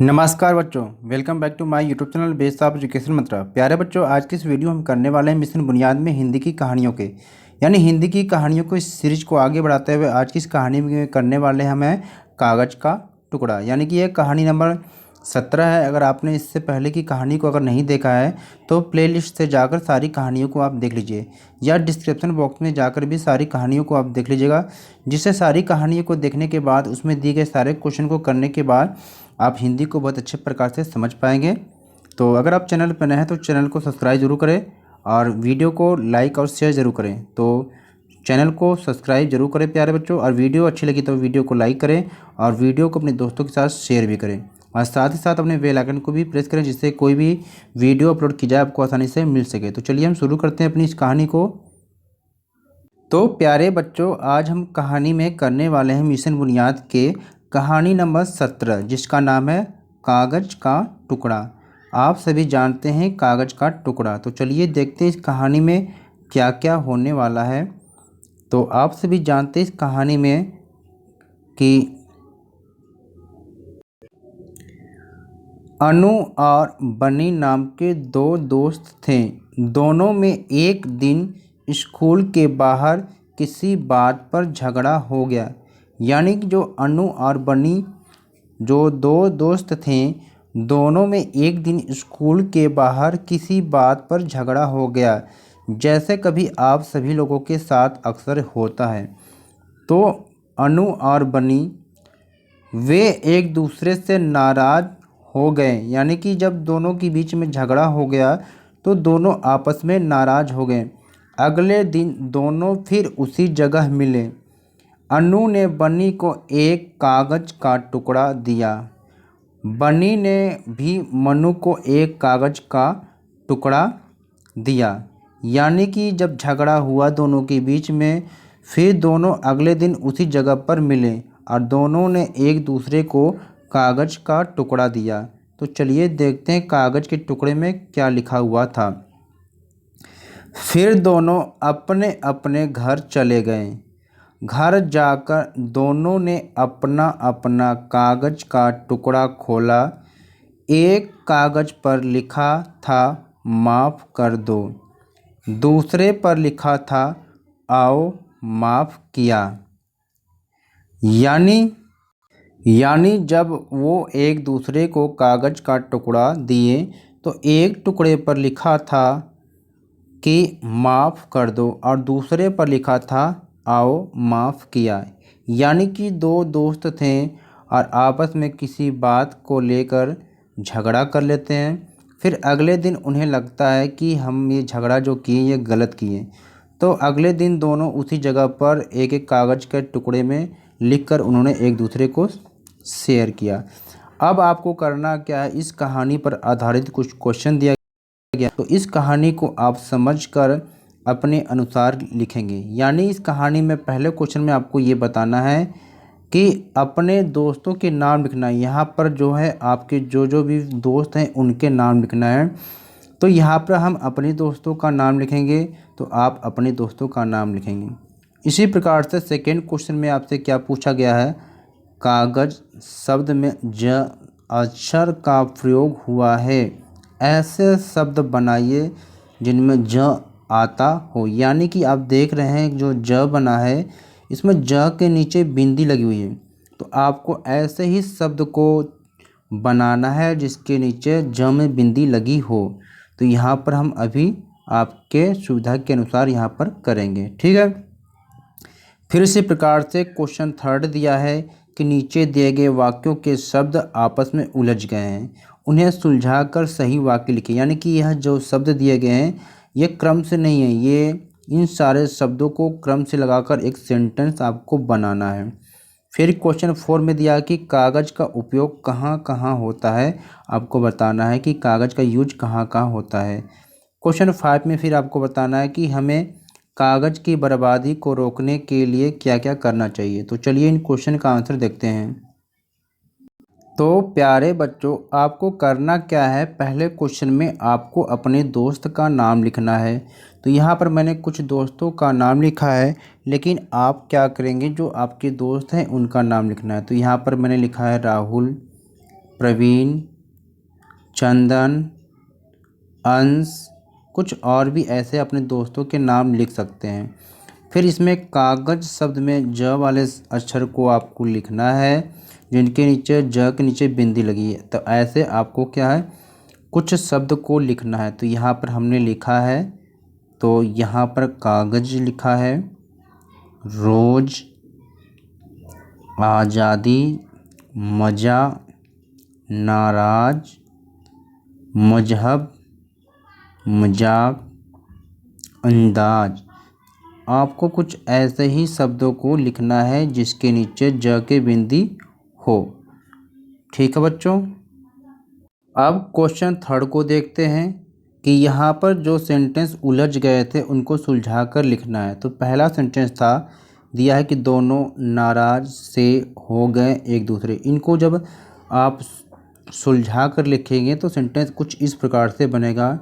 नमस्कार बच्चों, welcome back to my YouTube channel based of education Mantra. प्यारे बच्चों, आज की इस वीडियो हम करने वाले हैं मिशन बुनियाद में हिंदी की कहानियों के यानी हिंदी की कहानियों को इस सीरीज को आगे बढ़ाते हुए आज की इस कहानी में करने वाले हम हैं कागज़ का टुकड़ा। यानी कि ये कहानी नंबर 17 है। अगर आपने इससे पहले की कहानी को अगर नहीं देखा है तो प्लेलिस्ट से जाकर सारी कहानियों को आप देख लीजिए, या डिस्क्रिप्शन बॉक्स में जाकर भी सारी कहानियों को आप देख लीजिएगा, जिससे सारी कहानियों को देखने के बाद उसमें दिए गए सारे क्वेश्चन को करने के बाद आप हिंदी को बहुत अच्छे प्रकार से समझ पाएंगे। तो अगर आप चैनल पर नए हैं तो चैनल को सब्सक्राइब जरूर करें और वीडियो को लाइक और शेयर ज़रूर करें। तो चैनल को सब्सक्राइब जरूर करें प्यारे बच्चों, और वीडियो अच्छी लगी तो वीडियो को लाइक करें और वीडियो को अपने दोस्तों के साथ शेयर भी करें, और साथ ही साथ अपने बेल आइकन को भी प्रेस करें जिससे कोई भी वीडियो अपलोड की जाए आपको आसानी से मिल सके। तो चलिए हम शुरू करते हैं अपनी इस कहानी को। तो प्यारे बच्चों, आज हम कहानी में करने वाले हैं मिशन बुनियाद के कहानी नंबर 17, जिसका नाम है कागज का टुकड़ा। आप सभी जानते हैं कागज का टुकड़ा। तो चलिए देखते हैं इस कहानी में क्या क्या होने वाला है। तो आप सभी जानते हैं इस कहानी में कि अनु और बनी नाम के दो दोस्त थे। दोनों में एक दिन स्कूल के बाहर किसी बात पर झगड़ा हो गया। यानी कि जो अनु और बनी जो दो दोस्त थे, दोनों में एक दिन स्कूल के बाहर किसी बात पर झगड़ा हो गया, जैसे कभी आप सभी लोगों के साथ अक्सर होता है। तो अनु और बनी वे एक दूसरे से नाराज़ हो गए। यानी कि जब दोनों के बीच में झगड़ा हो गया तो दोनों आपस में नाराज़ हो गए। अगले दिन दोनों फिर उसी जगह मिले। अनु ने बनी को एक कागज़ का टुकड़ा दिया। बनी ने भी मनु को एक कागज़ का टुकड़ा दिया। यानी कि जब झगड़ा हुआ दोनों के बीच में, फिर दोनों अगले दिन उसी जगह पर मिले और दोनों ने एक दूसरे को कागज़ का टुकड़ा दिया। तो चलिए देखते हैं कागज़ के टुकड़े में क्या लिखा हुआ था। फिर दोनों अपने अपने घर चले गए। घर जाकर दोनों ने अपना अपना कागज़ का टुकड़ा खोला। एक कागज़ पर लिखा था माफ़ कर दो, दूसरे पर लिखा था आओ माफ़ किया। यानी जब वो एक दूसरे को कागज़ का टुकड़ा दिए तो एक टुकड़े पर लिखा था कि माफ़ कर दो और दूसरे पर लिखा था आओ माफ़ किया। यानी कि दो दोस्त थे और आपस में किसी बात को लेकर झगड़ा कर लेते हैं। फिर अगले दिन उन्हें लगता है कि हम ये झगड़ा जो किए ये गलत किए, तो अगले दिन दोनों उसी जगह पर एक एक कागज़ के टुकड़े में लिखकर उन्होंने एक दूसरे को शेयर किया। अब आपको करना क्या है, इस कहानी पर आधारित कुछ क्वेश्चन दिया गया, तो इस कहानी को आप समझकर अपने अनुसार लिखेंगे। यानी इस कहानी में पहले क्वेश्चन में आपको ये बताना है कि अपने दोस्तों के नाम लिखना है। यहाँ पर जो है आपके जो भी दोस्त हैं उनके नाम लिखना है। तो यहाँ पर हम अपने दोस्तों का नाम लिखेंगे, तो आप अपने दोस्तों का नाम लिखेंगे। इसी प्रकार से सेकेंड क्वेश्चन में आपसे क्या पूछा गया है, कागज़ शब्द में ज अक्षर का प्रयोग हुआ है, ऐसे शब्द बनाइए जिनमें ज आता हो। यानी कि आप देख रहे हैं जो ज बना है इसमें ज के नीचे बिंदी लगी हुई है, तो आपको ऐसे ही शब्द को बनाना है जिसके नीचे ज में बिंदी लगी हो। तो यहाँ पर हम अभी आपके सुविधा के अनुसार यहाँ पर करेंगे, ठीक है। फिर इसी प्रकार से क्वेश्चन थर्ड दिया है कि नीचे दिए गए वाक्यों के शब्द आपस में उलझ गए हैं, उन्हें सुलझाकर सही वाक्य लिखें। यानी कि यह जो शब्द दिए गए हैं ये क्रम से नहीं है, ये इन सारे शब्दों को क्रम से लगाकर एक सेंटेंस आपको बनाना है। फिर क्वेश्चन 4 में दिया कि कागज़ का उपयोग कहाँ कहाँ होता है, आपको बताना है कि कागज़ का यूज कहाँ कहाँ होता है। क्वेश्चन 5 में फिर आपको बताना है कि हमें कागज़ की बर्बादी को रोकने के लिए क्या क्या करना चाहिए। तो चलिए इन क्वेश्चन का आंसर देखते हैं। तो प्यारे बच्चों, आपको करना क्या है, पहले क्वेश्चन में आपको अपने दोस्त का नाम लिखना है। तो यहाँ पर मैंने कुछ दोस्तों का नाम लिखा है, लेकिन आप क्या करेंगे, जो आपके दोस्त हैं उनका नाम लिखना है। तो यहाँ पर मैंने लिखा है राहुल, प्रवीण, चंदन, अंश, कुछ और भी ऐसे अपने दोस्तों के नाम लिख सकते हैं। फिर इसमें कागज शब्द में ज वाले अक्षर को आपको लिखना है, जिनके नीचे ज के नीचे बिंदी लगी है। तो ऐसे आपको क्या है, कुछ शब्द को लिखना है। तो यहाँ पर हमने लिखा है, तो यहाँ पर कागज लिखा है, रोज, आज़ादी, मज़ा, नाराज, मजहब, मजाक, अंदाज। आपको कुछ ऐसे ही शब्दों को लिखना है जिसके नीचे ज के बिंदी हो। ठीक है बच्चों। अब क्वेश्चन थर्ड को देखते हैं कि यहाँ पर जो सेंटेंस उलझ गए थे उनको सुलझा कर लिखना है। तो पहला सेंटेंस था, दिया है कि दोनों नाराज से हो गए एक दूसरे। इनको जब आप सुलझा कर लिखेंगे तो सेंटेंस कुछ इस प्रकार से बनेगा,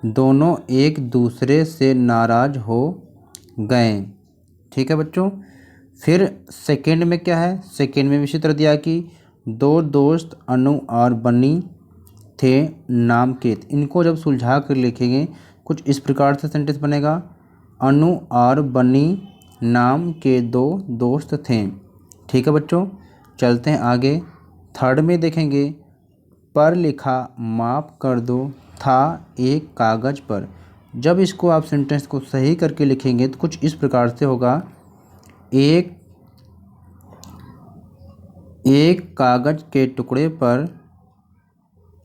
दोनों एक दूसरे से नाराज हो गए। ठीक है बच्चों। फिर सेकंड में क्या है, सेकंड में इसी तरह दिया कि दो दोस्त अनु और बनी थे नाम के। इनको जब सुलझा कर लिखेंगे कुछ इस प्रकार से सेंटेंस बनेगा, अनु और बनी नाम के दो दोस्त थे। ठीक है बच्चों, चलते हैं आगे। थर्ड में देखेंगे, पर लिखा माफ़ कर दो था एक कागज़ पर। जब इसको आप सेंटेंस को सही करके लिखेंगे तो कुछ इस प्रकार से होगा, एक कागज़ के टुकड़े पर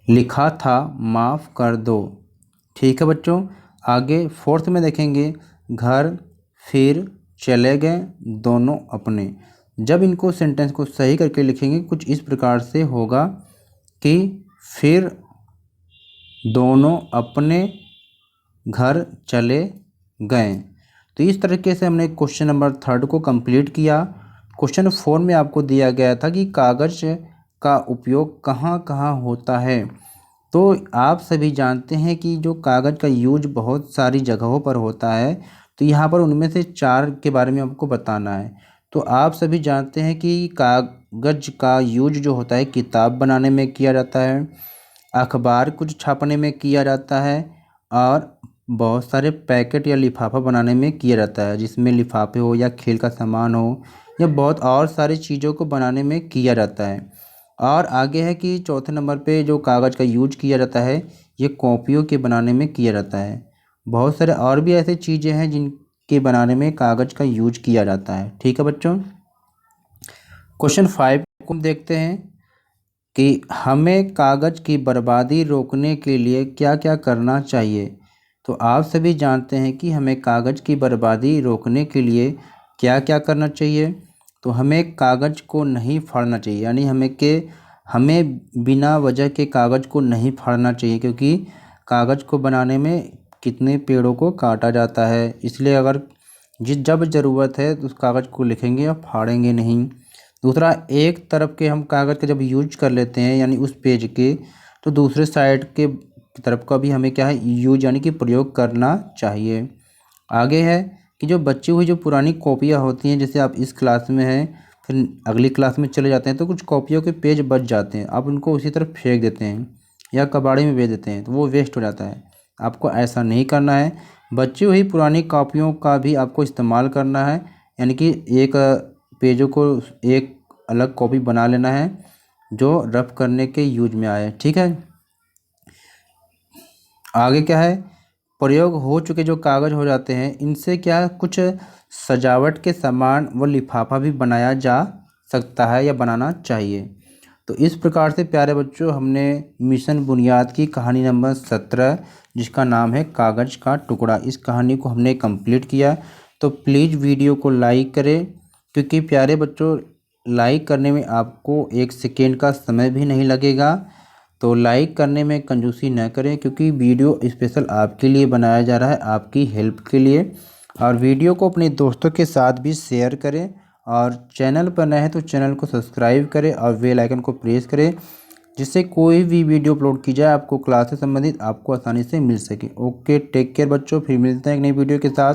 लिखा था माफ़ कर दो। ठीक है बच्चों। आगे फोर्थ में देखेंगे, घर, फिर, चले गए दोनों अपने। जब इनको सेंटेंस को सही करके लिखेंगे कुछ इस प्रकार से होगा कि फिर दोनों अपने घर चले गए। तो इस तरीके से हमने क्वेश्चन नंबर थर्ड को कंप्लीट किया। क्वेश्चन 4 में आपको दिया गया था कि कागज़ का उपयोग कहाँ कहाँ होता है। तो आप सभी जानते हैं कि जो कागज़ का यूज बहुत सारी जगहों पर होता है। तो यहाँ पर उनमें से 4 के बारे में आपको बताना है। तो आप सभी जानते हैं कि कागज़ का यूज जो होता है किताब बनाने में किया जाता है, अखबार कुछ छापने में किया जाता है, और बहुत सारे पैकेट या लिफाफा बनाने में किया जाता है, जिसमें लिफाफे हो या खेल का सामान हो या बहुत और सारी चीज़ों को बनाने में किया जाता है। और आगे है कि चौथे नंबर पे जो कागज़ का यूज किया जाता है ये कॉपियों के बनाने में किया जाता है। बहुत सारे और भी ऐसे चीज़ें हैं जिनके बनाने में कागज़ का यूज किया जाता है। ठीक है बच्चों। क्वेश्चन 5 को देखते हैं कि हमें कागज़ की बर्बादी रोकने के लिए क्या क्या करना चाहिए। तो आप सभी जानते हैं कि हमें कागज़ की बर्बादी रोकने के लिए क्या क्या करना चाहिए। तो हमें कागज़ को नहीं फाड़ना चाहिए, यानी हमें बिना वजह के कागज़ को नहीं फाड़ना चाहिए, क्योंकि कागज़ को बनाने में कितने पेड़ों को काटा जाता है। इसलिए अगर जब ज़रूरत है तो उस कागज़ को लिखेंगे और फाड़ेंगे नहीं। दूसरा, एक तरफ के हम कागज़ का जब यूज कर लेते हैं यानी उस पेज के, तो दूसरे साइड के तरफ का भी हमें क्या है यूज यानी कि प्रयोग करना चाहिए। आगे है कि जो बची हुई जो पुरानी कॉपियाँ होती हैं, जैसे आप इस क्लास में हैं फिर अगली क्लास में चले जाते हैं तो कुछ कॉपियों के पेज बच जाते हैं, आप उनको उसी तरफ फेंक देते हैं या कबाड़े में बेच देते हैं, तो वो वेस्ट हो जाता है। आपको ऐसा नहीं करना है। बची हुई पुरानी कॉपियों का भी आपको इस्तेमाल करना है, यानी कि एक पेजों को एक अलग कॉपी बना लेना है जो रफ करने के यूज में आए। ठीक है। आगे क्या है, प्रयोग हो चुके जो कागज़ हो जाते हैं इनसे क्या कुछ सजावट के सामान व लिफाफा भी बनाया जा सकता है या बनाना चाहिए। तो इस प्रकार से प्यारे बच्चों हमने मिशन बुनियाद की कहानी नंबर 17 जिसका नाम है कागज़ का टुकड़ा, इस कहानी को हमने कंप्लीट किया। तो प्लीज़ वीडियो को लाइक करें, क्योंकि प्यारे बच्चों लाइक करने में आपको 1 सेकेंड का समय भी नहीं लगेगा। तो लाइक करने में कंजूसी न करें, क्योंकि वीडियो स्पेशल आपके लिए बनाया जा रहा है, आपकी हेल्प के लिए। और वीडियो को अपने दोस्तों के साथ भी शेयर करें, और चैनल पर नए हैं तो चैनल को सब्सक्राइब करें और बेल आइकन को प्रेस करें, जिससे कोई भी वीडियो अपलोड की जाए आपको क्लास से संबंधित आपको आसानी से मिल सके। ओके, टेक केयर बच्चों, फिर मिलते हैं एक नई वीडियो के साथ।